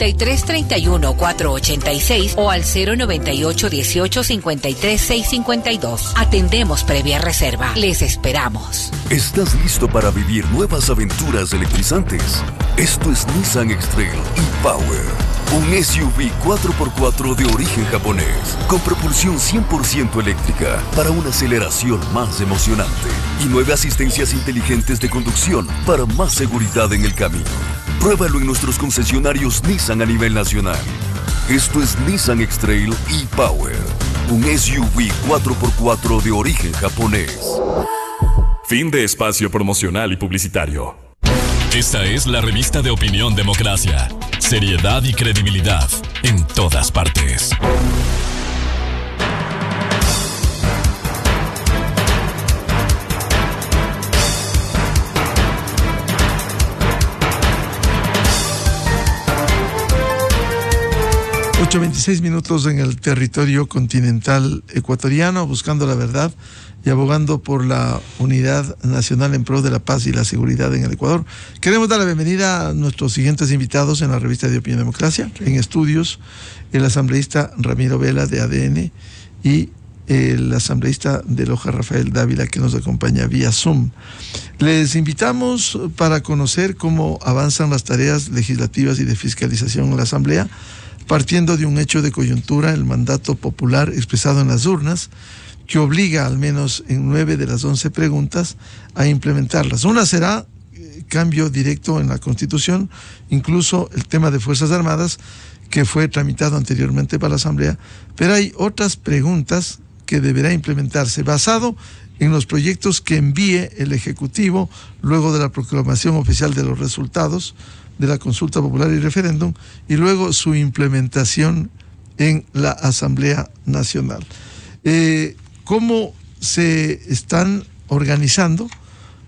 3331-486 o al 098-1853-652. Atendemos previa reserva. Les esperamos. ¿Estás listo para vivir nuevas aventuras electrizantes? Esto es Nissan X-Trail e-Power, un SUV 4x4 de origen japonés, con propulsión 100% eléctrica para una aceleración más emocionante y 9 asistencias inteligentes de conducción para más seguridad en el camino. Pruébalo en nuestros concesionarios Nissan a nivel nacional. Esto es Nissan X-Trail e-Power, un SUV 4x4 de origen japonés. Fin de espacio promocional y publicitario. Esta es la revista de opinión Democracia. Seriedad y credibilidad en todas partes. Ocho 26 minutos en el territorio continental ecuatoriano, buscando la verdad y abogando por la unidad nacional en pro de la paz y la seguridad en el Ecuador. Queremos dar la bienvenida a nuestros siguientes invitados en la revista de Opinión Democracia. En estudios, el asambleísta Ramiro Vela de ADN y el asambleísta de Loja Rafael Dávila, que nos acompaña vía Zoom. Les invitamos para conocer cómo avanzan las tareas legislativas y de fiscalización en la Asamblea, partiendo de un hecho de coyuntura, el mandato popular expresado en las urnas, que obliga al menos en 9 de las 11 preguntas a implementarlas. Una será cambio directo en la Constitución, incluso el tema de Fuerzas Armadas, que fue tramitado anteriormente para la Asamblea, pero hay otras preguntas que deberá implementarse basado en los proyectos que envíe el Ejecutivo luego de la proclamación oficial de los resultados de la consulta popular y referéndum, y luego su implementación en la Asamblea Nacional. ¿Cómo se están organizando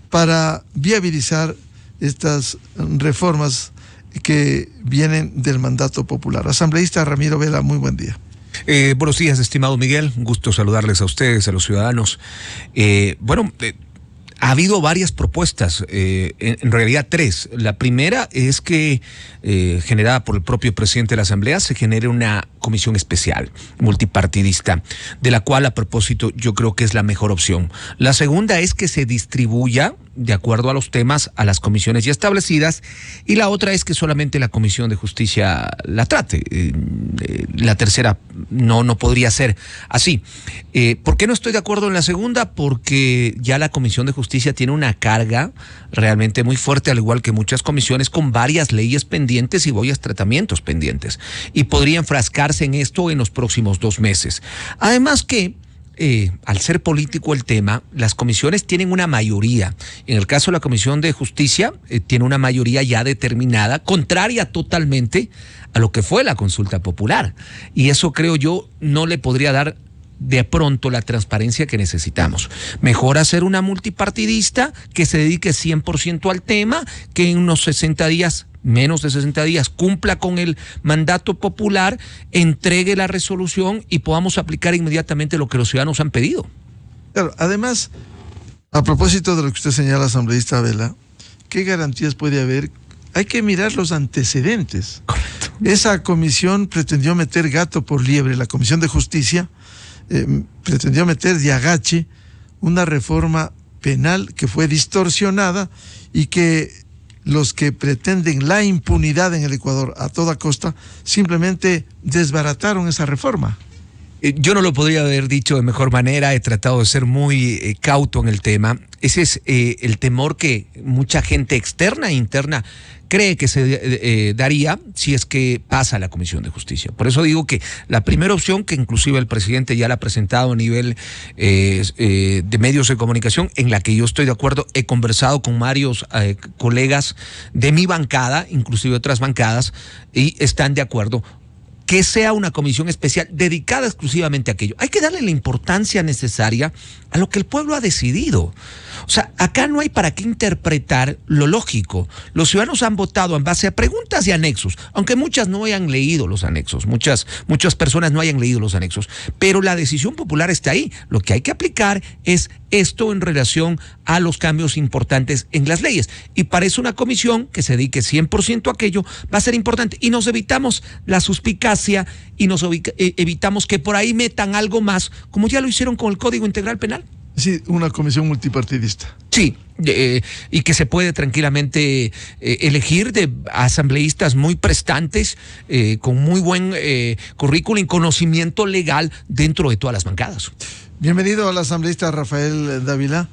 para viabilizar estas reformas que vienen del mandato popular? Asambleísta Ramiro Vela, muy buen día. Buenos días, estimado Miguel. Un gusto saludarles a ustedes, a los ciudadanos. Ha habido varias propuestas, en realidad 3. La primera es que, generada por el propio presidente de la Asamblea, se genere una comisión especial, multipartidista, de la cual, a propósito, yo creo que es la mejor opción. La segunda es que se distribuya, de acuerdo a los temas, a las comisiones ya establecidas, y la otra es que solamente la Comisión de Justicia la trate. La tercera no podría ser así. ¿Por qué no estoy de acuerdo en la segunda? Porque ya la Comisión de Justicia tiene una carga realmente muy fuerte, al igual que muchas comisiones, con varias leyes pendientes y varios tratamientos pendientes, y podría enfrascarse en esto en los próximos 2 meses. Además que, al ser político el tema, las comisiones tienen una mayoría. En el caso de la Comisión de Justicia, tiene una mayoría ya determinada, contraria totalmente a lo que fue la consulta popular. Y eso, creo yo, no le podría dar de pronto la transparencia que necesitamos. Mejor hacer una multipartidista que se dedique 100% al tema, que en unos 60 días, menos de 60 días, cumpla con el mandato popular, entregue la resolución y podamos aplicar inmediatamente lo que los ciudadanos han pedido. Claro, además, a propósito de lo que usted señala, asambleísta Vela, ¿qué garantías puede haber? Hay que mirar los antecedentes. Correcto. Esa comisión pretendió meter gato por liebre, la Comisión de Justicia pretendió meter de agache una reforma penal que fue distorsionada y que los que pretenden la impunidad en el Ecuador a toda costa simplemente desbarataron esa reforma. Yo no lo podría haber dicho de mejor manera, he tratado de ser muy cauto en el tema. Ese es el temor que mucha gente externa e interna cree que se daría si es que pasa a la Comisión de Justicia. Por eso digo que la primera opción, que inclusive el presidente ya la ha presentado a nivel de medios de comunicación, en la que yo estoy de acuerdo, he conversado con varios colegas de mi bancada, inclusive otras bancadas, y están de acuerdo. que sea una comisión especial dedicada exclusivamente a aquello. Hay que darle la importancia necesaria a lo que el pueblo ha decidido. O sea, acá no hay para qué interpretar lo lógico. Los ciudadanos han votado en base a preguntas y anexos, aunque muchas no hayan leído los anexos, muchas personas no hayan leído los anexos, pero la decisión popular está ahí. Lo que hay que aplicar es esto en relación a los cambios importantes en las leyes. Y para eso una comisión que se dedique 100% a aquello va a ser importante. Y nos evitamos la suspicacia y nos evitamos que por ahí metan algo más, como ya lo hicieron con el Código Integral Penal. Sí, una comisión multipartidista. Sí, y que se puede tranquilamente elegir de asambleístas muy prestantes, con muy buen currículum y conocimiento legal dentro de todas las bancadas. Bienvenido al asambleísta Rafael Dávila.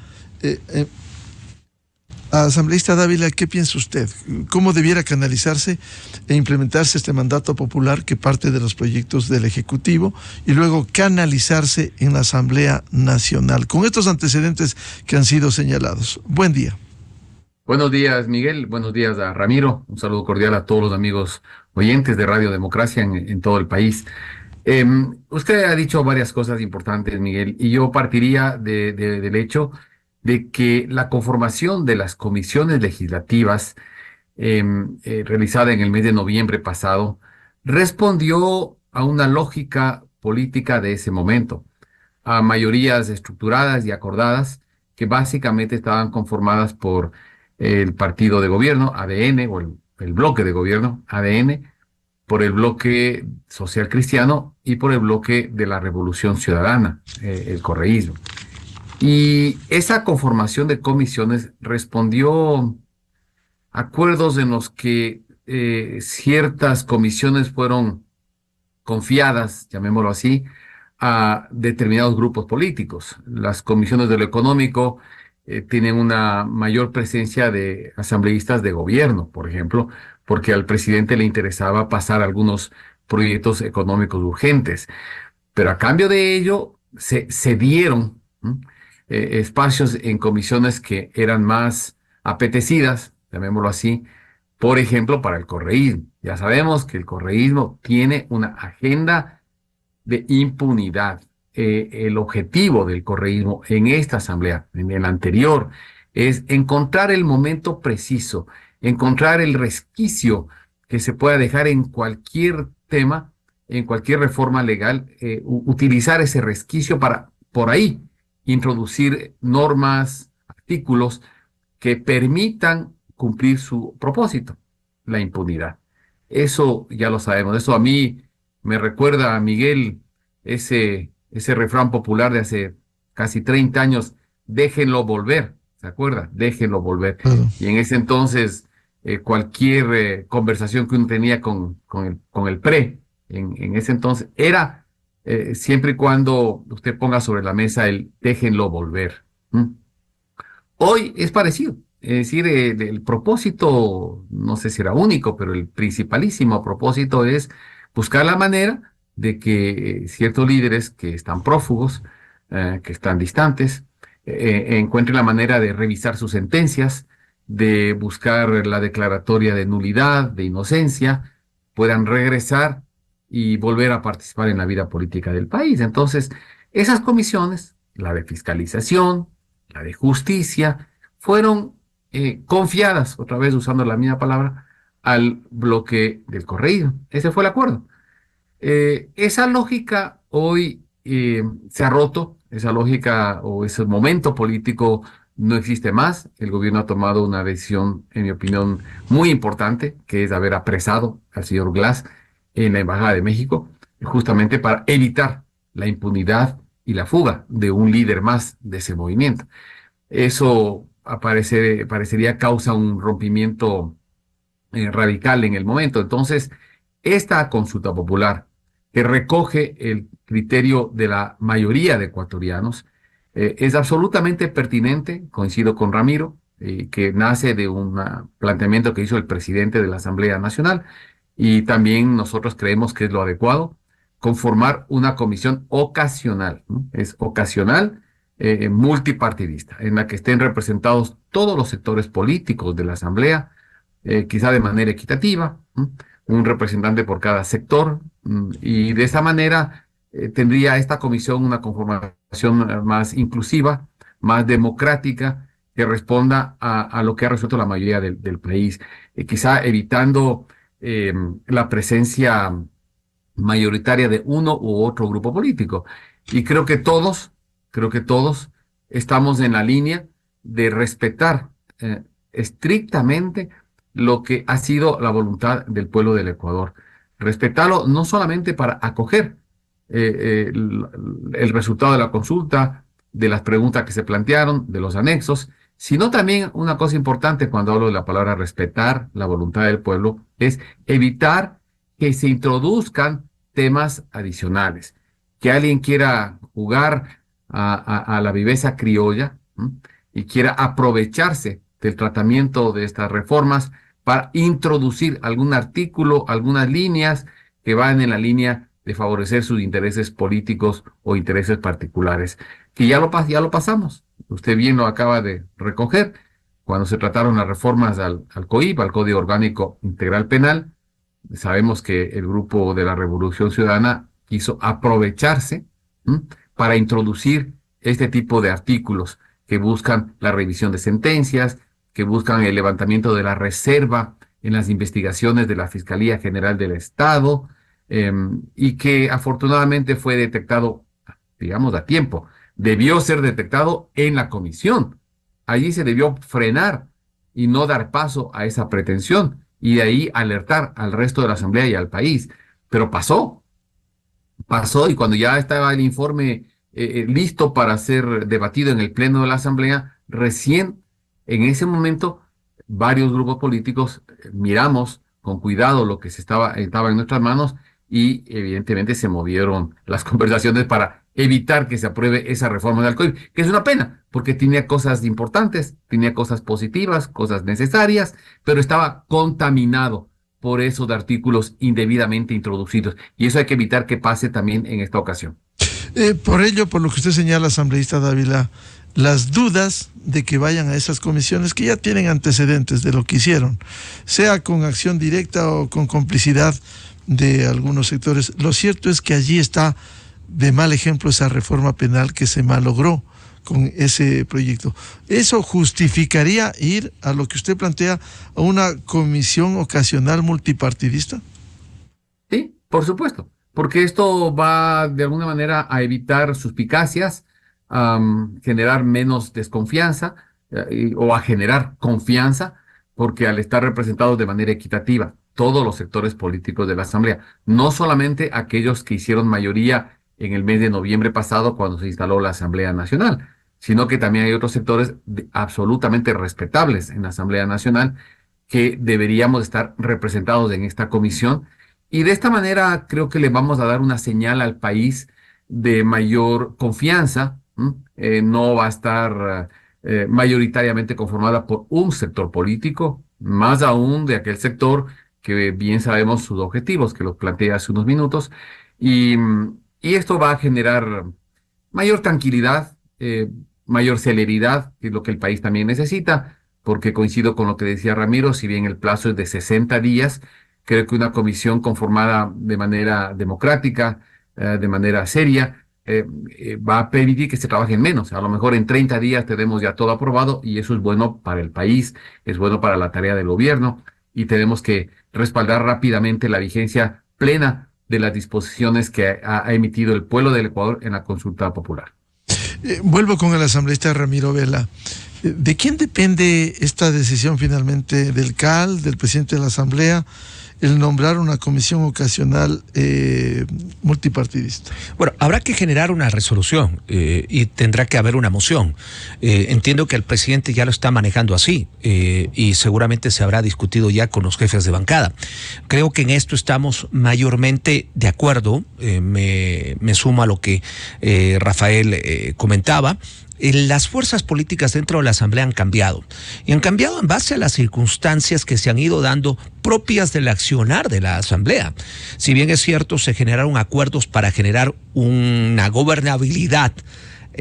Asambleísta Dávila, ¿qué piensa usted? ¿Cómo debiera canalizarse e implementarse este mandato popular que parte de los proyectos del Ejecutivo y luego canalizarse en la Asamblea Nacional con estos antecedentes que han sido señalados? Buen día. Buenos días, Miguel. Buenos días a Ramiro. Un saludo cordial a todos los amigos oyentes de Radio Democracia en todo el país. Usted ha dicho varias cosas importantes, Miguel, y yo partiría del hecho de que la conformación de las comisiones legislativas realizada en el mes de noviembre pasado respondió a una lógica política de ese momento, a mayorías estructuradas y acordadas que básicamente estaban conformadas por el partido de gobierno, ADN, o el bloque de gobierno, ADN, por el bloque social cristiano y por el bloque de la Revolución Ciudadana, el correísmo. Y esa conformación de comisiones respondió a acuerdos en los que ciertas comisiones fueron confiadas, llamémoslo así, a determinados grupos políticos. Las comisiones de lo económico tienen una mayor presencia de asambleístas de gobierno, por ejemplo, porque al presidente le interesaba pasar algunos proyectos económicos urgentes. Pero a cambio de ello se dieron espacios en comisiones que eran más apetecidas, llamémoslo así, por ejemplo, para el correísmo. Ya sabemos que el correísmo tiene una agenda de impunidad. El objetivo del correísmo en esta asamblea, en el anterior, es encontrar el momento preciso, encontrar el resquicio que se pueda dejar en cualquier tema, en cualquier reforma legal, utilizar ese resquicio para, por ahí, introducir normas, artículos que permitan cumplir su propósito, la impunidad. Eso ya lo sabemos. Eso a mí me recuerda a Miguel, ese refrán popular de hace casi 30 años, déjenlo volver, ¿se acuerda? Déjenlo volver. Y en ese entonces, cualquier conversación que uno tenía con el PRE, en ese entonces, era siempre y cuando usted ponga sobre la mesa el déjenlo volver. Hoy es parecido. Es decir, el propósito, no sé si era único, pero el principalísimo propósito es buscar la manera de que ciertos líderes que están prófugos, que están distantes, encuentren la manera de revisar sus sentencias, de buscar la declaratoria de nulidad, de inocencia, puedan regresar y volver a participar en la vida política del país. Entonces, esas comisiones, la de fiscalización, la de justicia, fueron confiadas, otra vez usando la misma palabra, al bloque del correísmo. Ese fue el acuerdo. Esa lógica hoy se ha roto, esa lógica o ese momento político no existe más. El gobierno ha tomado una decisión, en mi opinión, muy importante, que es haber apresado al señor Glass en la Embajada de México, justamente para evitar la impunidad y la fuga de un líder más de ese movimiento. Eso parecería causa un rompimiento radical en el momento. Entonces, esta consulta popular que recoge el criterio de la mayoría de ecuatorianos es absolutamente pertinente, coincido con Ramiro, que nace de un planteamiento que hizo el presidente de la Asamblea Nacional, y también nosotros creemos que es lo adecuado conformar una comisión ocasional, ¿no? Es ocasional, multipartidista, en la que estén representados todos los sectores políticos de la Asamblea, quizá de manera equitativa, ¿no? un representante por cada sector, y de esa manera tendría esta comisión una conformación más inclusiva, más democrática, que responda a lo que ha resuelto la mayoría del país, quizá evitando la presencia mayoritaria de uno u otro grupo político. Y creo que todos estamos en la línea de respetar estrictamente lo que ha sido la voluntad del pueblo del Ecuador. Respetarlo no solamente para acoger el resultado de la consulta, de las preguntas que se plantearon, de los anexos, sino también una cosa importante cuando hablo de la palabra respetar la voluntad del pueblo, es evitar que se introduzcan temas adicionales, que alguien quiera jugar a la viveza criolla, ¿m?, y quiera aprovecharse del tratamiento de estas reformas para introducir algún artículo, algunas líneas que van en la línea de favorecer sus intereses políticos o intereses particulares, que ya lo pasamos. Usted bien lo acaba de recoger, cuando se trataron las reformas al COIP, al Código Orgánico Integral Penal. Sabemos que el grupo de la Revolución Ciudadana quiso aprovecharse para introducir este tipo de artículos que buscan la revisión de sentencias, que buscan el levantamiento de la reserva en las investigaciones de la Fiscalía General del Estado, y que afortunadamente fue detectado, digamos, a tiempo. Debió ser detectado en la comisión. Allí se debió frenar y no dar paso a esa pretensión, y de ahí alertar al resto de la Asamblea y al país. Pero pasó, y cuando ya estaba el informe listo para ser debatido en el Pleno de la Asamblea, recién en ese momento varios grupos políticos miramos con cuidado lo que estaba en nuestras manos, y evidentemente se movieron las conversaciones para evitar que se apruebe esa reforma del COIP, que es una pena, porque tenía cosas importantes, tenía cosas positivas, cosas necesarias, pero estaba contaminado por esos artículos indebidamente introducidos, y eso hay que evitar que pase también en esta ocasión. Por ello, por lo que usted señala, asambleísta Dávila, las dudas de que vayan a esas comisiones que ya tienen antecedentes de lo que hicieron, sea con acción directa o con complicidad de algunos sectores, lo cierto es que allí está de mal ejemplo esa reforma penal que se malogró con ese proyecto. ¿Eso justificaría ir a lo que usted plantea, a una comisión ocasional multipartidista? Sí, por supuesto, porque esto va de alguna manera a evitar suspicacias, generar menos desconfianza, o a generar confianza, porque al estar representados de manera equitativa todos los sectores políticos de la Asamblea, no solamente aquellos que hicieron mayoría en el mes de noviembre pasado cuando se instaló la Asamblea Nacional, sino que también hay otros sectores absolutamente respetables en la Asamblea Nacional que deberíamos estar representados en esta comisión, y de esta manera creo que le vamos a dar una señal al país de mayor confianza. No va a estar mayoritariamente conformada por un sector político, más aún de aquel sector que bien sabemos sus objetivos, que los planteé hace unos minutos, y esto va a generar mayor tranquilidad, mayor celeridad, que es lo que el país también necesita, porque coincido con lo que decía Ramiro, si bien el plazo es de 60 días, creo que una comisión conformada de manera democrática, de manera seria, va a permitir que se trabaje menos. A lo mejor en 30 días tenemos ya todo aprobado, y eso es bueno para el país, es bueno para la tarea del gobierno, y tenemos que respaldar rápidamente la vigencia plena de las disposiciones que ha emitido el pueblo del Ecuador en la consulta popular. Vuelvo con el asambleísta Ramiro Vela. ¿De quién depende esta decisión finalmente? ¿Del CAL, del presidente de la Asamblea, el nombrar una comisión ocasional multipartidista? Bueno, habrá que generar una resolución y tendrá que haber una moción. Entiendo que el presidente ya lo está manejando así y seguramente se habrá discutido ya con los jefes de bancada. Creo que en esto estamos mayormente de acuerdo. Me sumo a lo que Rafael comentaba. Las fuerzas políticas dentro de la Asamblea han cambiado, y han cambiado en base a las circunstancias que se han ido dando propias del accionar de la Asamblea. Si bien es cierto, se generaron acuerdos para generar una gobernabilidad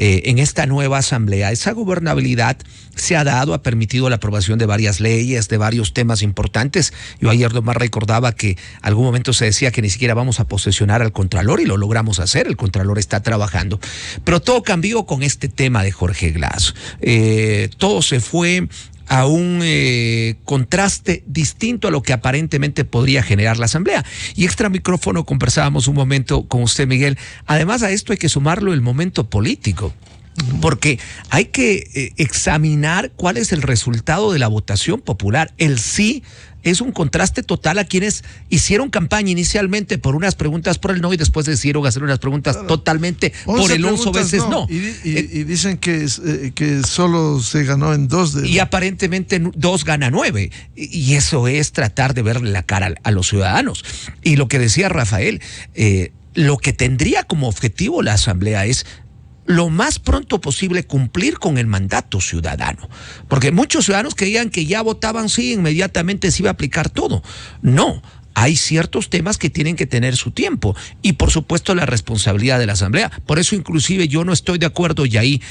en esta nueva asamblea. Esa gobernabilidad se ha dado, ha permitido la aprobación de varias leyes, de varios temas importantes. Yo ayer nomás recordaba que algún momento se decía que ni siquiera vamos a posesionar al Contralor y lo logramos hacer. El Contralor está trabajando. Pero todo cambió con este tema de Jorge Glass. Todo se fue a un contraste distinto a lo que aparentemente podría generar la Asamblea. Y extra micrófono conversábamos un momento con usted, Miguel. Además a esto hay que sumarlo el momento político, porque hay que examinar cuál es el resultado de la votación popular. El sí es un contraste total a quienes hicieron campaña inicialmente por unas preguntas por el no y después decidieron hacer unas preguntas totalmente por el uso, veces no. Y dicen que solo se ganó en 2 de... Y aparentemente 2 gana 9. Y eso es tratar de verle la cara a los ciudadanos. Y lo que decía Rafael, lo que tendría como objetivo la Asamblea es lo más pronto posible cumplir con el mandato ciudadano. Porque muchos ciudadanos creían que ya votaban sí, inmediatamente se iba a aplicar todo. No, hay ciertos temas que tienen que tener su tiempo y por supuesto la responsabilidad de la Asamblea. Por eso inclusive yo no estoy de acuerdo y ahí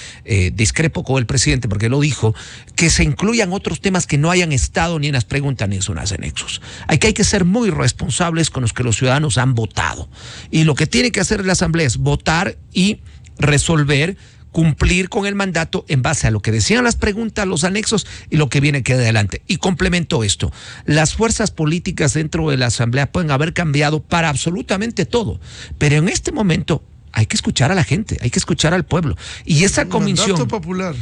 discrepo con el presidente porque lo dijo, que se incluyan otros temas que no hayan estado ni en las preguntas ni en sus anexos. Hay que ser muy responsables con los que los ciudadanos han votado. Y lo que tiene que hacer la Asamblea es votar y resolver, cumplir con el mandato en base a lo que decían las preguntas, los anexos y lo que viene que adelante. Y complemento esto, las fuerzas políticas dentro de la Asamblea pueden haber cambiado para absolutamente todo, pero en este momento hay que escuchar a la gente, hay que escuchar al pueblo. Y esa comisión popular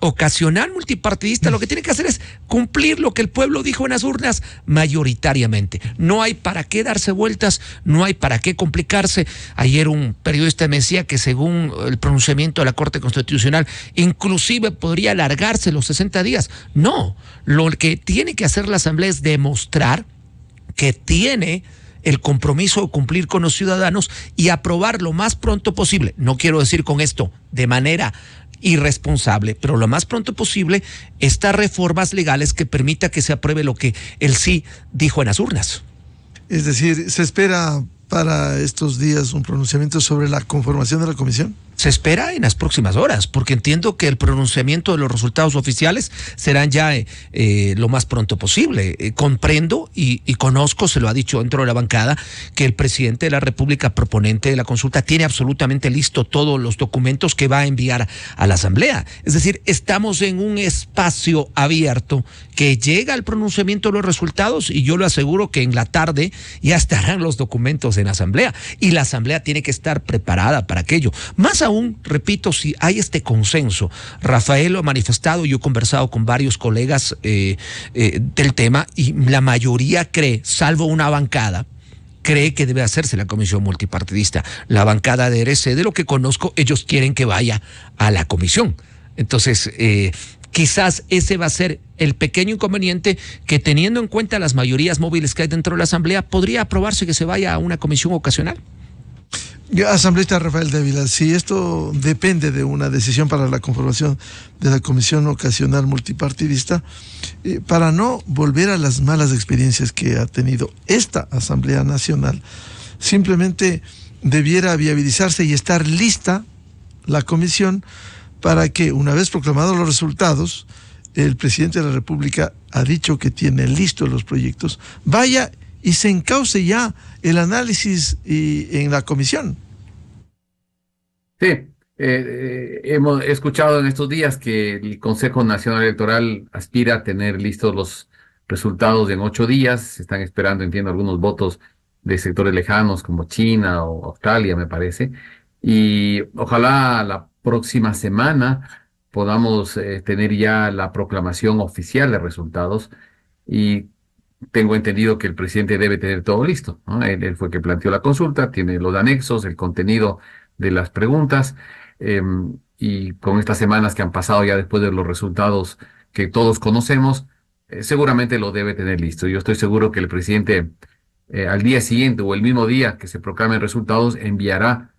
ocasional multipartidista lo que tiene que hacer es cumplir lo que el pueblo dijo en las urnas mayoritariamente. No hay para qué darse vueltas, no hay para qué complicarse. Ayer un periodista me decía que según el pronunciamiento de la Corte Constitucional, inclusive podría alargarse los 60 días. No, lo que tiene que hacer la Asamblea es demostrar que tiene el compromiso de cumplir con los ciudadanos y aprobar lo más pronto posible. No quiero decir con esto de manera irresponsable, pero lo más pronto posible estas reformas legales que permita que se apruebe lo que el sí dijo en las urnas. Es decir, ¿se espera para estos días un pronunciamiento sobre la conformación de la comisión? Se espera en las próximas horas, porque entiendo que el pronunciamiento de los resultados oficiales serán ya lo más pronto posible. Comprendo y conozco, se lo ha dicho dentro de la bancada, que el presidente de la República, proponente de la consulta, tiene absolutamente listo todos los documentos que va a enviar a la Asamblea. Es decir, estamos en un espacio abierto que llega al pronunciamiento de los resultados y yo lo aseguro que en la tarde ya estarán los documentos en la Asamblea y la Asamblea tiene que estar preparada para aquello. Más aún, repito, si hay este consenso, Rafael lo ha manifestado, yo he conversado con varios colegas del tema y la mayoría cree, salvo una bancada, cree que debe hacerse la comisión multipartidista. La bancada de RC, de lo que conozco, ellos quieren que vaya a la comisión. Entonces, quizás ese va a ser el pequeño inconveniente que, teniendo en cuenta las mayorías móviles que hay dentro de la Asamblea, podría aprobarse que se vaya a una comisión ocasional. Asambleísta Rafael Dávila, si esto depende de una decisión para la conformación de la comisión ocasional multipartidista, para no volver a las malas experiencias que ha tenido esta Asamblea Nacional, simplemente debiera viabilizarse y estar lista la comisión para que, una vez proclamados los resultados, el presidente de la República ha dicho que tiene listos los proyectos, vaya y se encauce ya el análisis en la comisión. Sí, hemos escuchado en estos días que el Consejo Nacional Electoral aspira a tener listos los resultados en 8 días. Se están esperando, entiendo, algunos votos de sectores lejanos como China o Australia, me parece. Y ojalá la próxima semana podamos tener ya la proclamación oficial de resultados. Y tengo entendido que el presidente debe tener todo listo, ¿no? Él fue el que planteó la consulta, tiene los anexos, el contenido de las preguntas, y con estas semanas que han pasado ya después de los resultados que todos conocemos, seguramente lo debe tener listo. Yo estoy seguro que el presidente al día siguiente o el mismo día que se proclamen resultados enviará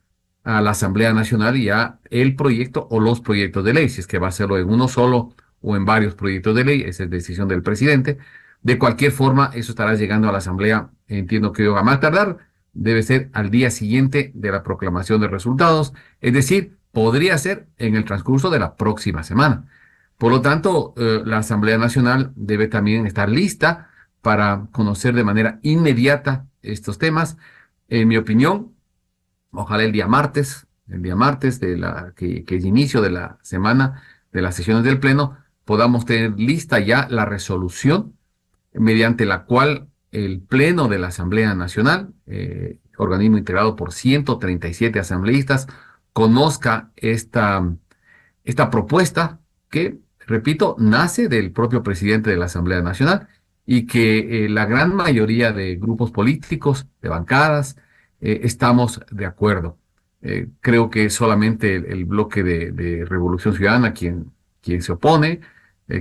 a la Asamblea Nacional ya el proyecto o los proyectos de ley, si es que va a hacerlo en uno solo o en varios proyectos de ley. Esa es decisión del presidente. De cualquier forma, eso estará llegando a la Asamblea, entiendo que a más tardar debe ser al día siguiente de la proclamación de resultados, es decir, podría ser en el transcurso de la próxima semana. Por lo tanto, la Asamblea Nacional debe también estar lista para conocer de manera inmediata estos temas. En mi opinión, ojalá el día martes que es inicio de la semana de las sesiones del Pleno, podamos tener lista ya la resolución mediante la cual el Pleno de la Asamblea Nacional, organismo integrado por 137 asambleístas, conozca esta propuesta que, repito, nace del propio presidente de la Asamblea Nacional y que la gran mayoría de grupos políticos, de bancadas, estamos de acuerdo. Creo que solamente el bloque de Revolución Ciudadana quien se opone,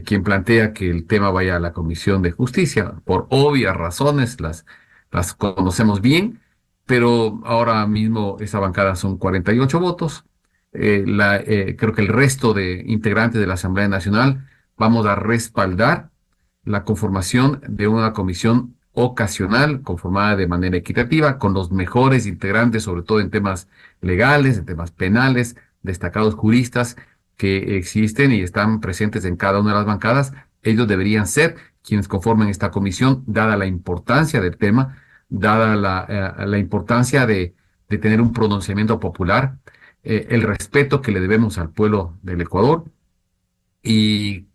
quien plantea que el tema vaya a la Comisión de Justicia, por obvias razones, las conocemos bien, pero ahora mismo esa bancada son 48 votos. Creo que el resto de integrantes de la Asamblea Nacional vamos a respaldar la conformación de una comisión ocasional, conformada de manera equitativa, con los mejores integrantes, sobre todo en temas legales, en temas penales, destacados juristas que existen y están presentes en cada una de las bancadas. Ellos deberían ser quienes conformen esta comisión, dada la importancia del tema, dada la importancia de tener un pronunciamiento popular, el respeto que le debemos al pueblo del Ecuador y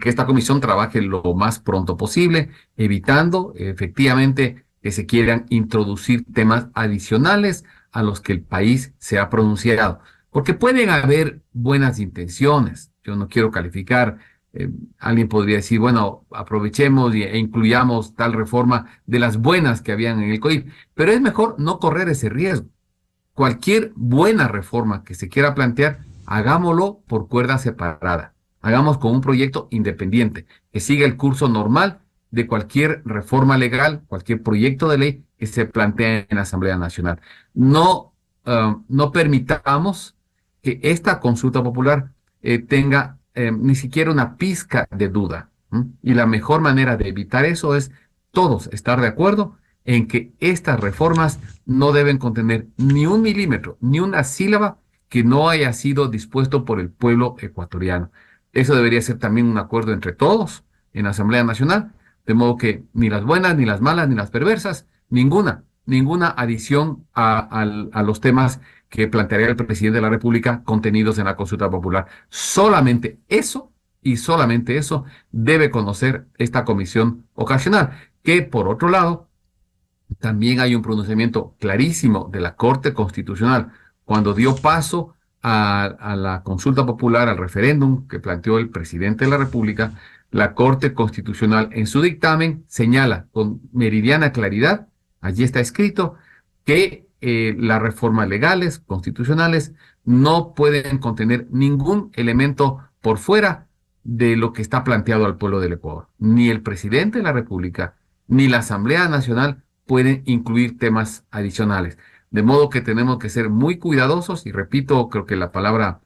que esta comisión trabaje lo más pronto posible, evitando efectivamente que se quieran introducir temas adicionales a los que el país se ha pronunciado. Porque pueden haber buenas intenciones, yo no quiero calificar, alguien podría decir, bueno, aprovechemos e incluyamos tal reforma de las buenas que habían en el COIP, pero es mejor no correr ese riesgo. Cualquier buena reforma que se quiera plantear, hagámoslo por cuerda separada. Hagamos con un proyecto independiente, que siga el curso normal de cualquier reforma legal, cualquier proyecto de ley que se plantee en la Asamblea Nacional. No permitamos que esta consulta popular tenga ni siquiera una pizca de duda. Y la mejor manera de evitar eso es todos estar de acuerdo en que estas reformas no deben contener ni un milímetro, ni una sílaba que no haya sido dispuesto por el pueblo ecuatoriano. Eso debería ser también un acuerdo entre todos en la Asamblea Nacional, de modo que ni las buenas, ni las malas, ni las perversas, ninguna adición a los temas que plantearía el presidente de la República contenidos en la consulta popular. Solamente eso, y solamente eso, debe conocer esta comisión ocasional, que por otro lado, también hay un pronunciamiento clarísimo de la Corte Constitucional cuando dio paso a la consulta popular, al referéndum que planteó el presidente de la República. La Corte Constitucional en su dictamen señala con meridiana claridad, allí está escrito, que las reformas legales, constitucionales, no pueden contener ningún elemento por fuera de lo que está planteado al pueblo del Ecuador. Ni el presidente de la República, ni la Asamblea Nacional pueden incluir temas adicionales. De modo que tenemos que ser muy cuidadosos y repito, creo que la palabra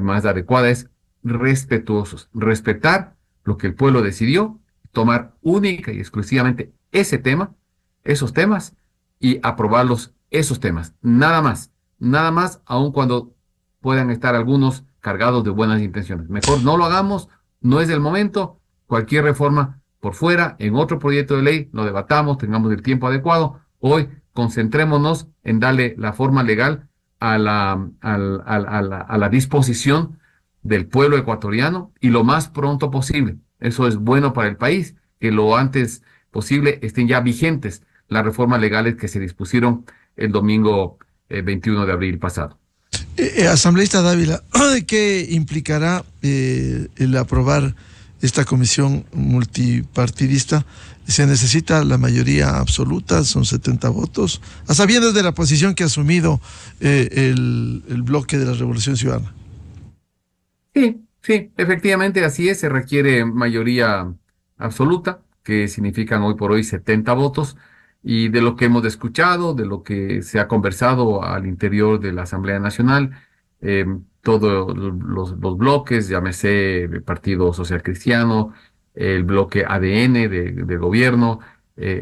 más adecuada es respetuosos. Respetar lo que el pueblo decidió, tomar única y exclusivamente ese tema, esos temas y aprobarlos esos temas. Nada más, aun cuando puedan estar algunos cargados de buenas intenciones. Mejor no lo hagamos, no es el momento. Cualquier reforma por fuera, en otro proyecto de ley, lo debatamos, tengamos el tiempo adecuado. Hoy concentrémonos en darle la forma legal a la disposición del pueblo ecuatoriano y lo más pronto posible. Eso es bueno para el país, que lo antes posible estén ya vigentes las reformas legales que se dispusieron el domingo 21 de abril pasado. Asambleísta Dávila, ¿qué implicará el aprobar esta comisión multipartidista? Se necesita la mayoría absoluta, son 70 votos, a sabiendas de la posición que ha asumido el bloque de la Revolución Ciudadana. Sí, efectivamente así es, se requiere mayoría absoluta, que significan hoy por hoy 70 votos, y de lo que hemos escuchado, de lo que se ha conversado al interior de la Asamblea Nacional, todos los bloques, llámese el Partido Social Cristiano, el bloque ADN de gobierno,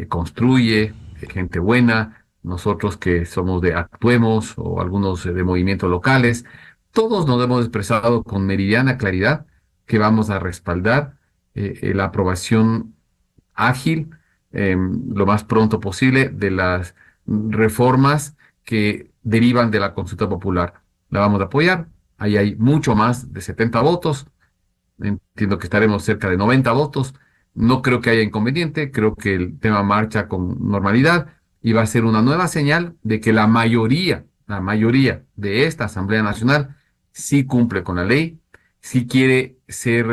Construye, Gente Buena, nosotros que somos de Actuemos o algunos de movimientos locales, todos nos hemos expresado con meridiana claridad que vamos a respaldar la aprobación ágil, lo más pronto posible, de las reformas que derivan de la consulta popular. La vamos a apoyar. Ahí hay mucho más de 70 votos. Entiendo que estaremos cerca de 90 votos. No creo que haya inconveniente. Creo que el tema marcha con normalidad y va a ser una nueva señal de que la mayoría de esta Asamblea Nacional sí cumple con la ley, sí quiere ser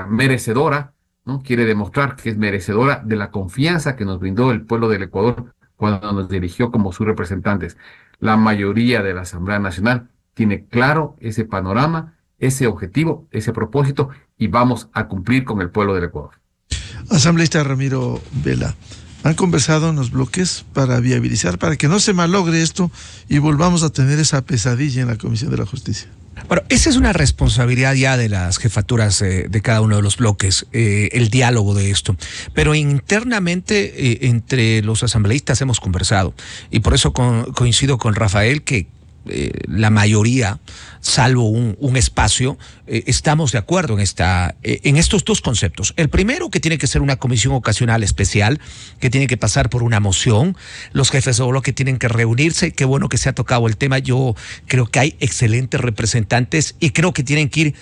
merecedora, ¿no? Quiere demostrar que es merecedora de la confianza que nos brindó el pueblo del Ecuador cuando nos dirigió como sus representantes. La mayoría de la Asamblea Nacional tiene claro ese panorama, ese objetivo, ese propósito, y vamos a cumplir con el pueblo del Ecuador. Asambleísta Ramiro Vela, han conversado en los bloques para viabilizar, para que no se malogre esto y volvamos a tener esa pesadilla en la Comisión de la Justicia. Bueno, esa es una responsabilidad ya de las jefaturas de cada uno de los bloques, el diálogo de esto. Pero internamente, entre los asambleístas hemos conversado. Y por eso coincido con Rafael que la mayoría, salvo un espacio, estamos de acuerdo en estos dos conceptos. El primero, que tiene que ser una comisión ocasional especial, que tiene que pasar por una moción. Los jefes de bloque tienen que reunirse. Qué bueno que se ha tocado el tema. Yo creo que hay excelentes representantes y creo que tienen que ir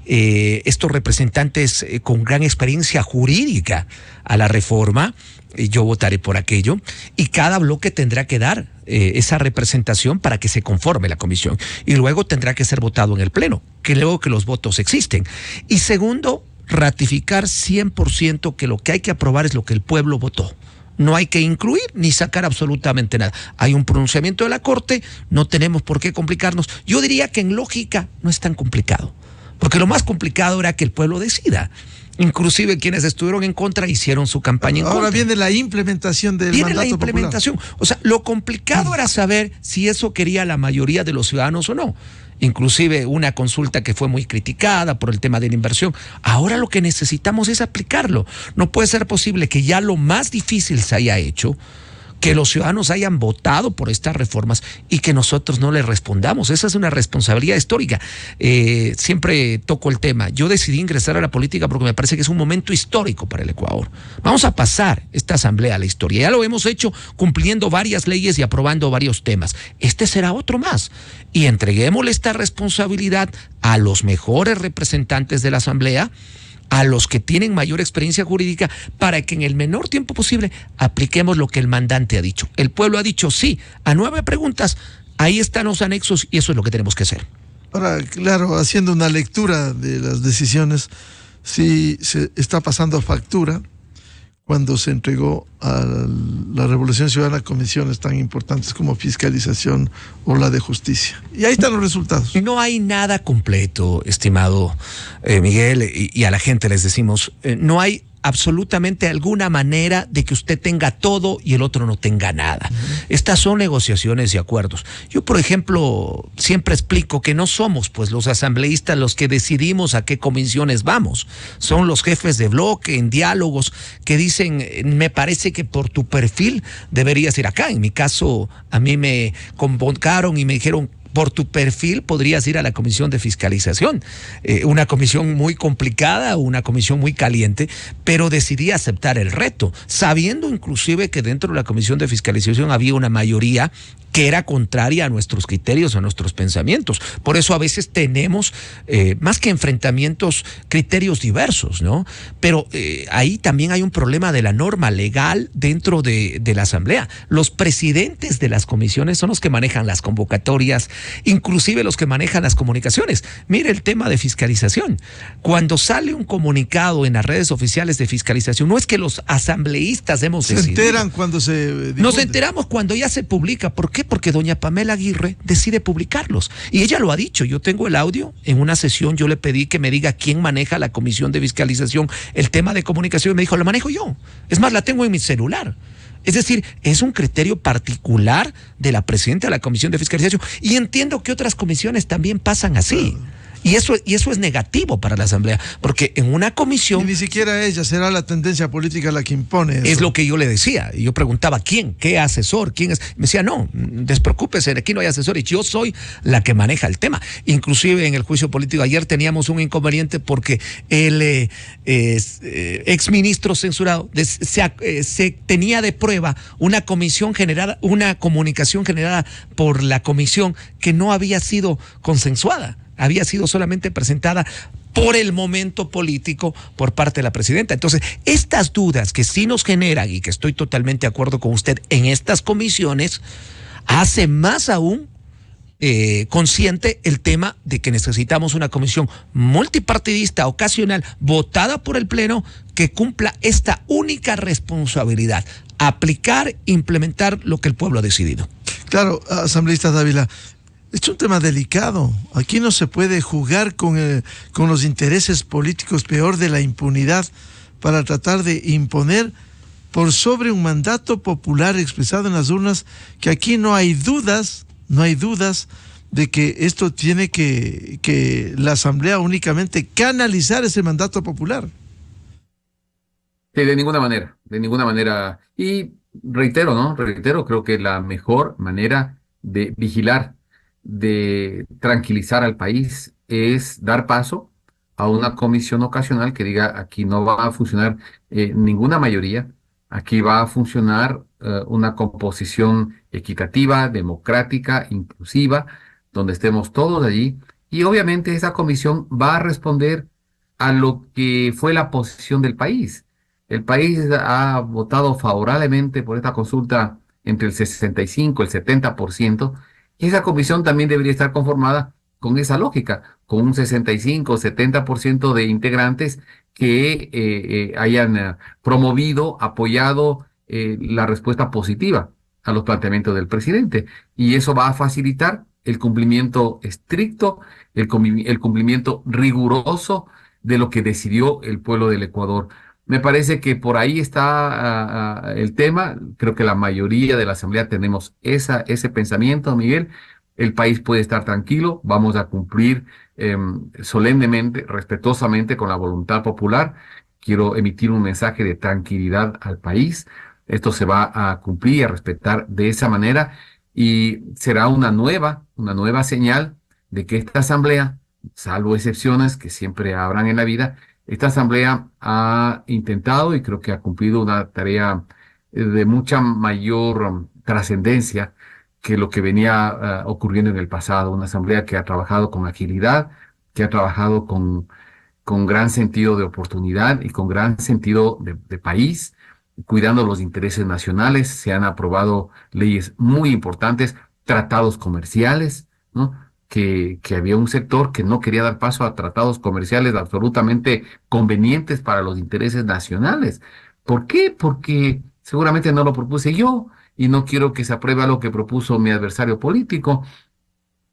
estos representantes con gran experiencia jurídica a la reforma. Yo votaré por aquello y cada bloque tendrá que dar esa representación para que se conforme la comisión y luego tendrá que ser votado en el pleno, que luego que los votos existen. Y segundo, ratificar 100% que lo que hay que aprobar es lo que el pueblo votó. No hay que incluir ni sacar absolutamente nada. Hay un pronunciamiento de la Corte, no tenemos por qué complicarnos. Yo diría que en lógica no es tan complicado, porque lo más complicado era que el pueblo decida. Inclusive quienes estuvieron en contra hicieron su campaña en contra. Ahora viene la implementación del mandato la implementación popular. O sea, lo complicado era saber si eso quería la mayoría de los ciudadanos o no. Inclusive una consulta que fue muy criticada por el tema de la inversión. Ahora lo que necesitamos es aplicarlo. No puede ser posible que ya lo más difícil se haya hecho, que los ciudadanos hayan votado por estas reformas y que nosotros no les respondamos. Esa es una responsabilidad histórica. Siempre toco el tema. Yo decidí ingresar a la política porque me parece que es un momento histórico para el Ecuador. Vamos a pasar esta asamblea a la historia. Ya lo hemos hecho cumpliendo varias leyes y aprobando varios temas. Este será otro más. Y entreguémosle esta responsabilidad a los mejores representantes de la asamblea, a los que tienen mayor experiencia jurídica, para que en el menor tiempo posible apliquemos lo que el mandante ha dicho. El pueblo ha dicho sí a 9 preguntas, ahí están los anexos y eso es lo que tenemos que hacer. Ahora, claro, haciendo una lectura de las decisiones, sí se está pasando factura cuando se entregó a la Revolución Ciudadana comisiones tan importantes como fiscalización o la de justicia. Y ahí están los resultados. No hay nada completo, estimado Miguel, y a la gente les decimos, no hay absolutamente alguna manera de que usted tenga todo y el otro no tenga nada. Estas son negociaciones y acuerdos. Yo, por ejemplo, siempre explico que no somos pues los asambleístas los que decidimos a qué comisiones vamos. Son los jefes de bloque en diálogos que dicen, me parece que por tu perfil deberías ir acá. En mi caso, a mí me convocaron y me dijeron, por tu perfil podrías ir a la comisión de fiscalización, una comisión muy complicada, una comisión muy caliente, pero decidí aceptar el reto, sabiendo inclusive que dentro de la comisión de fiscalización había una mayoría que era contraria a nuestros criterios, a nuestros pensamientos. Por eso a veces tenemos, más que enfrentamientos, criterios diversos, ¿no? Pero ahí también hay un problema de la norma legal dentro de la Asamblea. Los presidentes de las comisiones son los que manejan las convocatorias, inclusive los que manejan las comunicaciones. Mire el tema de fiscalización. Cuando sale un comunicado en las redes oficiales de fiscalización, no es que los asambleístas hemos decidido. Se enteran cuando se difunde. Nos enteramos cuando ya se publica. ¿Por qué? Porque doña Pamela Aguirre decide publicarlos. Y ella lo ha dicho. Yo tengo el audio. En una sesión yo le pedí que me diga quién maneja la comisión de fiscalización, el tema de comunicación. Me dijo, lo manejo yo. Es más, la tengo en mi celular. Es decir, es un criterio particular de la presidenta de la Comisión de Fiscalización. Y entiendo que otras comisiones también pasan así. Y eso es negativo para la Asamblea, porque en una comisión... Y ni siquiera ella, será la tendencia política la que impone eso. Es lo que yo le decía. Yo preguntaba, ¿quién? ¿Qué asesor? ¿Quién es? Me decía, no, despreocúpese, aquí no hay asesores. Yo soy la que maneja el tema. Inclusive en el juicio político ayer teníamos un inconveniente porque el exministro censurado se tenía de prueba una comunicación generada por la comisión que no había sido consensuada, había sido solamente presentada por el momento político por parte de la presidenta. Entonces, estas dudas que sí nos generan, y que estoy totalmente de acuerdo con usted, en estas comisiones, hace más aún consciente el tema de que necesitamos una comisión multipartidista ocasional votada por el Pleno que cumpla esta única responsabilidad: aplicar, implementar lo que el pueblo ha decidido. Claro, asambleísta Dávila, es un tema delicado. Aquí no se puede jugar con los intereses políticos, peor de la impunidad, para tratar de imponer por sobre un mandato popular expresado en las urnas, que aquí no hay dudas de que esto tiene que la Asamblea únicamente canalizar ese mandato popular. Sí, de ninguna manera. Y reitero, creo que la mejor manera de vigilar, de tranquilizar al país, es dar paso a una comisión ocasional que diga: aquí no va a funcionar ninguna mayoría, aquí va a funcionar una composición equitativa, democrática, inclusiva, donde estemos todos allí, y obviamente esa comisión va a responder a lo que fue la posición del país. El país ha votado favorablemente por esta consulta entre el 65 y el 70%, y esa comisión también debería estar conformada con esa lógica, con un 65 o 70% de integrantes que hayan promovido, apoyado la respuesta positiva a los planteamientos del presidente. Y eso va a facilitar el cumplimiento estricto, el cumplimiento riguroso de lo que decidió el pueblo del Ecuador. Me parece que por ahí está el tema. Creo que la mayoría de la Asamblea tenemos ese pensamiento, Miguel. El país puede estar tranquilo, vamos a cumplir solemnemente, respetuosamente con la voluntad popular. Quiero emitir un mensaje de tranquilidad al país. Esto se va a cumplir y a respetar de esa manera, y será una nueva señal de que esta Asamblea, salvo excepciones que siempre habrán en la vida, esta Asamblea ha intentado y creo que ha cumplido una tarea de mucha mayor trascendencia que lo que venía ocurriendo en el pasado. Una Asamblea que ha trabajado con agilidad, que ha trabajado con gran sentido de oportunidad y con gran sentido de país, cuidando los intereses nacionales. Se han aprobado leyes muy importantes, tratados comerciales, ¿no? Que había un sector que no quería dar paso a tratados comerciales absolutamente convenientes para los intereses nacionales. ¿Por qué? Porque seguramente no lo propuse yo y no quiero que se apruebe lo que propuso mi adversario político.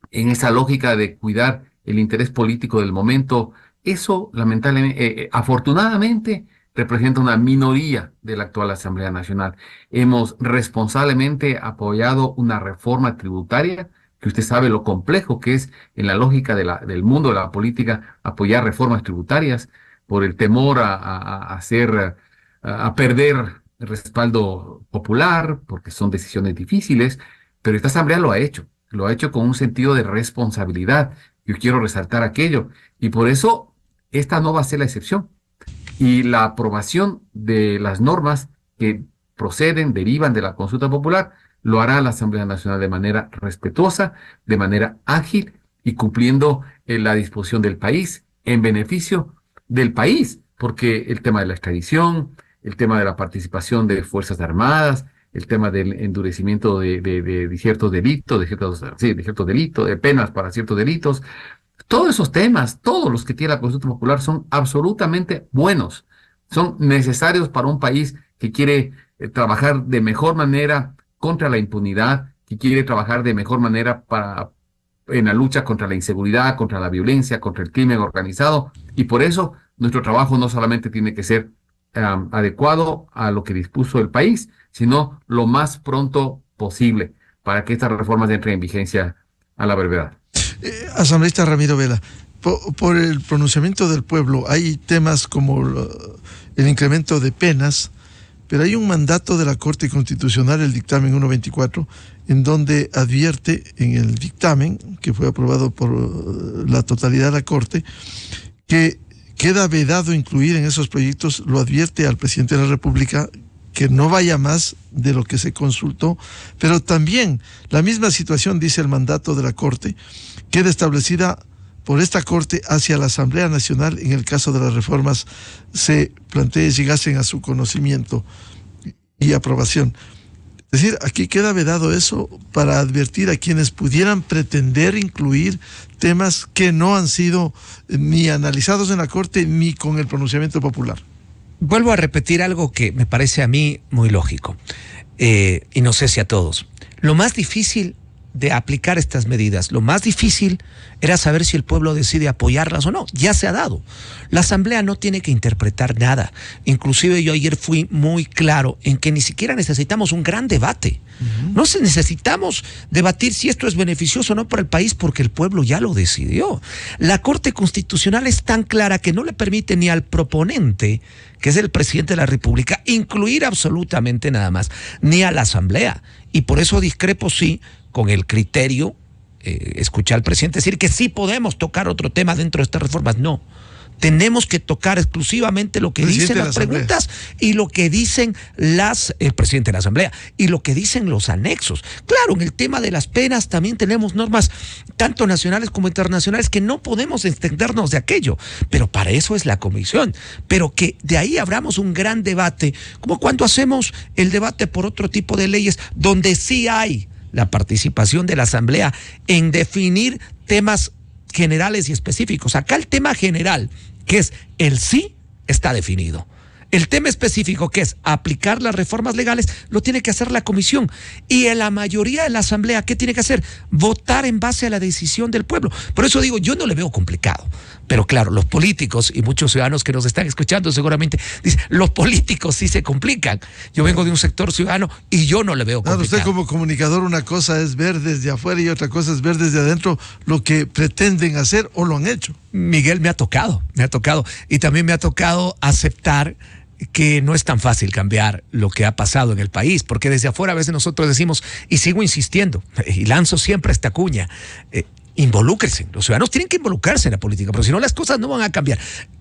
En esa lógica de cuidar el interés político del momento, eso lamentablemente, afortunadamente, representa una minoría de la actual Asamblea Nacional. Hemos responsablemente apoyado una reforma tributaria, que usted sabe lo complejo que es en la lógica del mundo de la política apoyar reformas tributarias por el temor a perder el respaldo popular, porque son decisiones difíciles, pero esta Asamblea lo ha hecho con un sentido de responsabilidad. Yo quiero resaltar aquello, y por eso esta no va a ser la excepción. Y la aprobación de las normas que derivan de la consulta popular, lo hará la Asamblea Nacional de manera respetuosa, de manera ágil y cumpliendo la disposición del país, en beneficio del país, porque el tema de la extradición, el tema de la participación de Fuerzas Armadas, el tema del endurecimiento de ciertos delitos, de ciertos delitos, de penas para ciertos delitos, todos esos temas, todos los que tiene la consulta popular son absolutamente buenos, son necesarios para un país que quiere trabajar de mejor manera contra la impunidad, que quiere trabajar de mejor manera en la lucha contra la inseguridad, contra la violencia, contra el crimen organizado. Y por eso nuestro trabajo no solamente tiene que ser adecuado a lo que dispuso el país, sino lo más pronto posible para que estas reformas entren en vigencia a la brevedad. Asambleísta Ramiro Vela, por el pronunciamiento del pueblo. Hay temas como el incremento de penas, pero hay un mandato de la Corte Constitucional, el dictamen 124, en donde advierte en el dictamen, que fue aprobado por la totalidad de la Corte, que queda vedado incluir en esos proyectos, lo advierte al presidente de la República, que no vaya más de lo que se consultó, pero también la misma situación, dice el mandato de la Corte, queda establecida por esta Corte hacia la Asamblea Nacional en el caso de las reformas se plantee llegasen a su conocimiento y aprobación. Es decir, aquí queda vedado eso para advertir a quienes pudieran pretender incluir temas que no han sido ni analizados en la Corte ni con el pronunciamiento popular. Vuelvo a repetir algo que me parece a mí muy lógico, y no sé si a todos. Lo más difícil de aplicar estas medidas, lo más difícil era saber si el pueblo decide apoyarlas o no. Ya se ha dado. La Asamblea no tiene que interpretar nada. Inclusive yo ayer fui muy claro en que ni siquiera necesitamos un gran debate. No necesitamos debatir si esto es beneficioso o no para el país, porque el pueblo ya lo decidió. La Corte Constitucional es tan clara que no le permite ni al proponente, que es el presidente de la República, incluir absolutamente nada más, ni a la Asamblea. Y por eso discrepo, sí, con el criterio, escuché al presidente decir que sí podemos tocar otro tema dentro de estas reformas. No, tenemos que tocar exclusivamente lo que dicen las preguntas y lo que dicen el presidente de la Asamblea y lo que dicen los anexos. Claro, en el tema de las penas también tenemos normas tanto nacionales como internacionales que no podemos extendernos de aquello, pero para eso es la comisión. Pero que de ahí abramos un gran debate, como cuando hacemos el debate por otro tipo de leyes, donde sí hay la participación de la Asamblea en definir temas generales y específicos. Acá el tema general, que es el sí, está definido. El tema específico, que es aplicar las reformas legales, lo tiene que hacer la comisión. Y en la mayoría de la Asamblea, ¿qué tiene que hacer? Votar en base a la decisión del pueblo. Por eso digo, yo no le veo complicado. Pero claro, los políticos y muchos ciudadanos que nos están escuchando seguramente dicen, los políticos sí se complican. Yo vengo de un sector ciudadano y yo no le veo complicado. Usted como comunicador, una cosa es ver desde afuera y otra cosa es ver desde adentro lo que pretenden hacer o lo han hecho. Miguel, me ha tocado. Y también me ha tocado aceptar que no es tan fácil cambiar lo que ha pasado en el país, porque desde afuera a veces nosotros decimos, y sigo insistiendo, y lanzo siempre esta cuña, involúquense, los ciudadanos tienen que involucrarse en la política, porque si no las cosas no van a cambiar.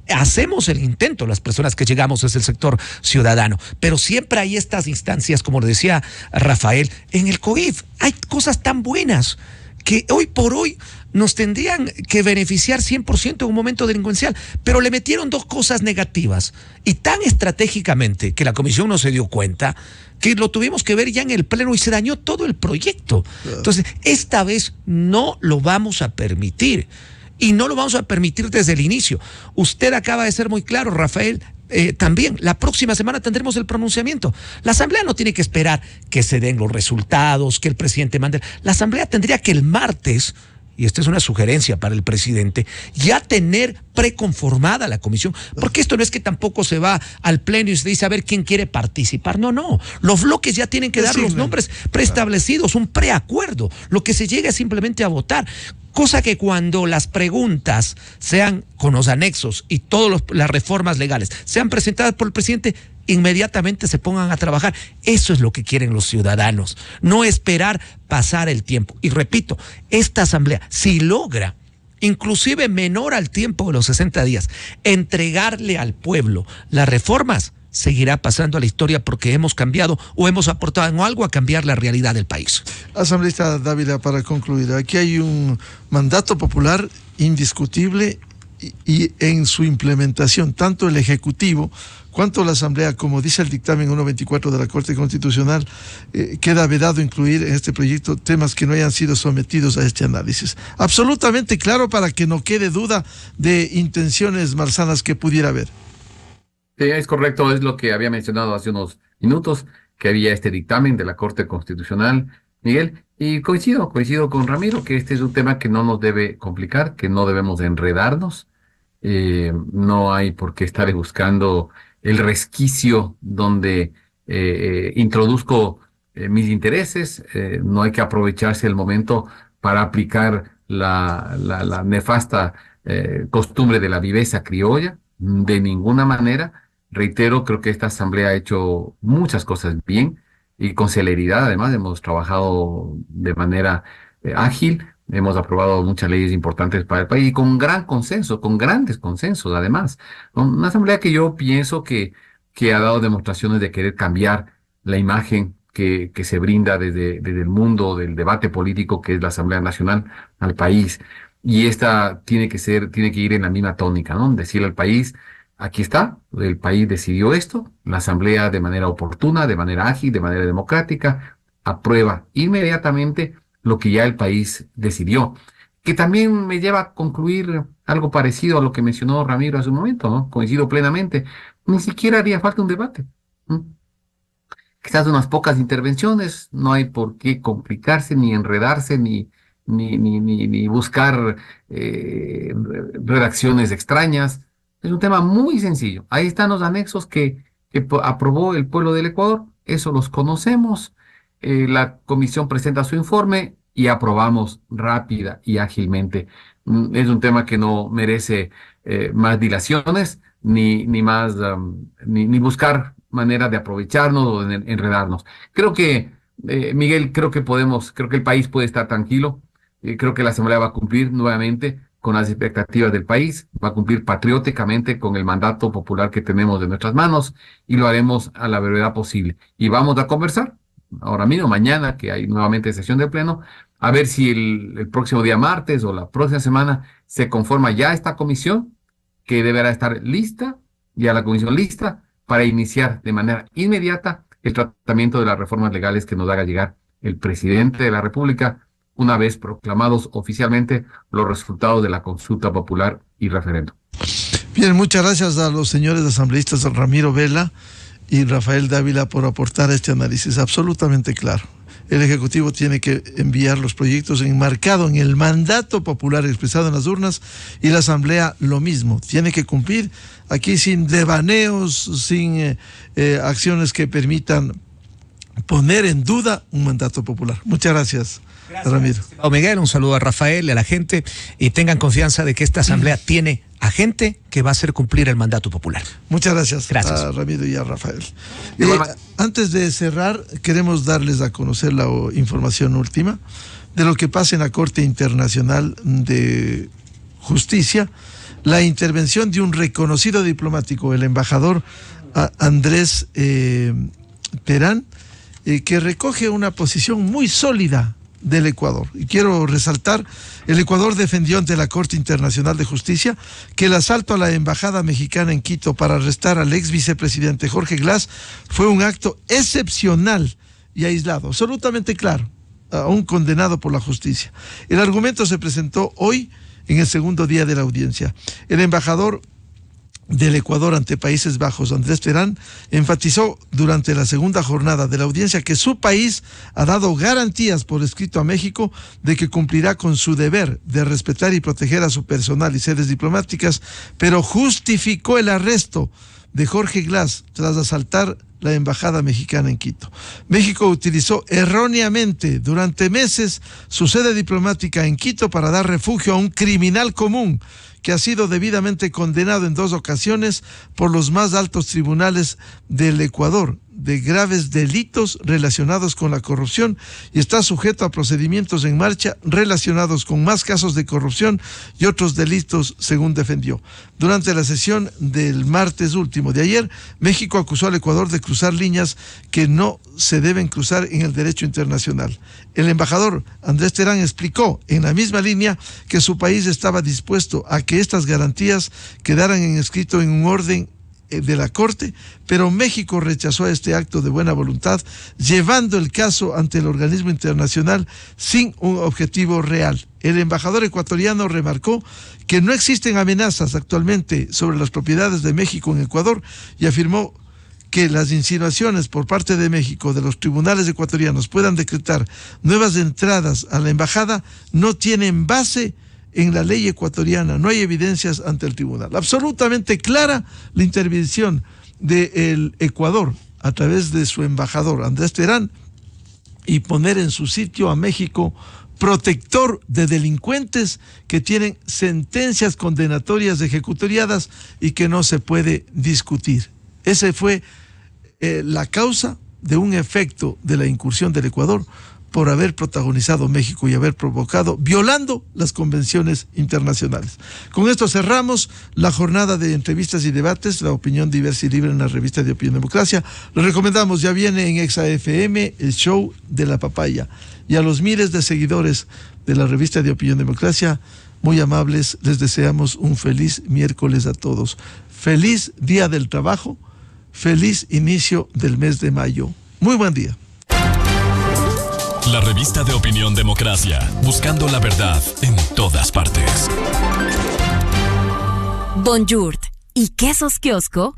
Hacemos el intento, las personas que llegamos desde el sector ciudadano, pero siempre hay estas instancias, como lo decía Rafael, en el COIF hay cosas tan buenas que hoy por hoy nos tendrían que beneficiar 100% en un momento delincuencial, pero le metieron dos cosas negativas y tan estratégicamente que la comisión no se dio cuenta que lo tuvimos que ver ya en el pleno y se dañó todo el proyecto. Entonces, esta vez no lo vamos a permitir y no lo vamos a permitir desde el inicio. Usted acaba de ser muy claro, Rafael. También la próxima semana tendremos el pronunciamiento. La Asamblea no tiene que esperar que se den los resultados, que el presidente mande. La Asamblea tendría que el martes, y esta es una sugerencia para el presidente, ya tener preconformada la comisión, porque esto no es que tampoco se va al pleno y se dice a ver quién quiere participar, no, los bloques ya tienen que dar los nombres preestablecidos, un preacuerdo, lo que se llega es simplemente a votar, cosa que cuando las preguntas sean con los anexos y todas las reformas legales sean presentadas por el presidente, inmediatamente se pongan a trabajar. Eso es lo que quieren los ciudadanos, no esperar pasar el tiempo. Y repito, esta asamblea, si logra, inclusive menor al tiempo de los 60 días, entregarle al pueblo las reformas, seguirá pasando a la historia porque hemos cambiado o hemos aportado en algo a cambiar la realidad del país. Asambleísta Dávila, para concluir, aquí hay un mandato popular indiscutible y en su implementación, tanto el Ejecutivo cuanto la Asamblea, como dice el dictamen 124 de la Corte Constitucional, queda vedado incluir en este proyecto temas que no hayan sido sometidos a este análisis. Absolutamente claro para que no quede duda de intenciones malsanas que pudiera haber. Sí, es correcto, es lo que había mencionado hace unos minutos, que había este dictamen de la Corte Constitucional, Miguel, y coincido con Ramiro, que este es un tema que no nos debe complicar, que no debemos de enredarnos, no hay por qué estar buscando el resquicio donde introduzco mis intereses, no hay que aprovecharse el momento para aplicar la nefasta costumbre de la viveza criolla, de ninguna manera. Reitero, creo que esta asamblea ha hecho muchas cosas bien y con celeridad. Además, hemos trabajado de manera ágil, hemos aprobado muchas leyes importantes para el país y con gran consenso, con grandes consensos, además. Una asamblea que yo pienso que ha dado demostraciones de querer cambiar la imagen que se brinda desde el mundo del debate político, que es la Asamblea Nacional, al país. Y esta tiene que ir en la misma tónica, ¿no? Decirle al país: aquí está, el país decidió esto, la Asamblea de manera oportuna, de manera ágil, de manera democrática, aprueba inmediatamente lo que ya el país decidió. Que también me lleva a concluir algo parecido a lo que mencionó Ramiro hace un momento, ¿no? Coincido plenamente. Ni siquiera haría falta un debate. Quizás unas pocas intervenciones, no hay por qué complicarse, ni enredarse, ni buscar redacciones extrañas. Es un tema muy sencillo. Ahí están los anexos que aprobó el pueblo del Ecuador. Eso los conocemos. La comisión presenta su informe y aprobamos rápida y ágilmente. Es un tema que no merece más dilaciones ni buscar manera de aprovecharnos o de enredarnos. Creo que, Miguel, creo que el país puede estar tranquilo. Creo que la Asamblea va a cumplir nuevamente con las expectativas del país, va a cumplir patrióticamente con el mandato popular que tenemos de nuestras manos y lo haremos a la brevedad posible. Y vamos a conversar ahora mismo, mañana, que hay nuevamente sesión de pleno, a ver si el próximo día martes o la próxima semana se conforma ya esta comisión, que deberá estar lista, ya la comisión lista, para iniciar de manera inmediata el tratamiento de las reformas legales que nos haga llegar el presidente de la República, una vez proclamados oficialmente los resultados de la consulta popular y referéndum. Bien, muchas gracias a los señores asambleístas Ramiro Vela y Rafael Dávila por aportar este análisis absolutamente claro. El Ejecutivo tiene que enviar los proyectos enmarcados en el mandato popular expresado en las urnas y la Asamblea lo mismo. Tiene que cumplir aquí sin devaneos, sin acciones que permitan poner en duda un mandato popular. Muchas gracias. Gracias, Ramiro. Miguel, un saludo a Rafael y a la gente, y tengan confianza de que esta asamblea tiene a gente que va a hacer cumplir el mandato popular. Muchas gracias, a Ramiro y a Rafael. Antes de cerrar, queremos darles a conocer la información última de lo que pasa en la Corte Internacional de Justicia, la intervención de un reconocido diplomático, el embajador Andrés Terán, que recoge una posición muy sólida del Ecuador. Y quiero resaltar, el Ecuador defendió ante la Corte Internacional de Justicia que el asalto a la embajada mexicana en Quito para arrestar al ex vicepresidente Jorge Glass fue un acto excepcional y aislado, absolutamente claro, aún condenado por la justicia. El argumento se presentó hoy en el segundo día de la audiencia. El embajador del Ecuador ante Países Bajos, Andrés Terán, enfatizó durante la segunda jornada de la audiencia que su país ha dado garantías por escrito a México de que cumplirá con su deber de respetar y proteger a su personal y sedes diplomáticas, pero justificó el arresto de Jorge Glass tras asaltar la embajada mexicana en Quito. México utilizó erróneamente durante meses su sede diplomática en Quito para dar refugio a un criminal común que ha sido debidamente condenado en 2 ocasiones por los más altos tribunales del Ecuador de graves delitos relacionados con la corrupción y está sujeto a procedimientos en marcha relacionados con más casos de corrupción y otros delitos, según defendió. Durante la sesión del martes último de ayer, México acusó al Ecuador de cruzar líneas que no se deben cruzar en el derecho internacional. El embajador Andrés Terán explicó en la misma línea que su país estaba dispuesto a que estas garantías quedaran en escrito en un orden de la Corte, pero México rechazó este acto de buena voluntad, llevando el caso ante el organismo internacional sin un objetivo real. El embajador ecuatoriano remarcó que no existen amenazas actualmente sobre las propiedades de México en Ecuador y afirmó que las insinuaciones por parte de México de los tribunales ecuatorianos puedan decretar nuevas entradas a la embajada no tienen base en la ley ecuatoriana, no hay evidencias ante el tribunal. Absolutamente clara la intervención del Ecuador a través de su embajador Andrés Terán y poner en su sitio a México protector de delincuentes que tienen sentencias condenatorias ejecutoriadas y que no se puede discutir. Ese fue la causa de un efecto de la incursión del Ecuador por haber protagonizado México y haber provocado, violando las convenciones internacionales. Con esto cerramos la jornada de entrevistas y debates, la opinión diversa y libre en la revista de Opinión Democracia. Lo recomendamos, ya viene en Exa FM el show de la papaya. Y a los miles de seguidores de la revista de Opinión Democracia, muy amables, les deseamos un feliz miércoles a todos. Feliz Día del Trabajo, feliz inicio del mes de mayo. Muy buen día. La revista de Opinión Democracia, buscando la verdad en todas partes. Bonjour y Quesos Kiosco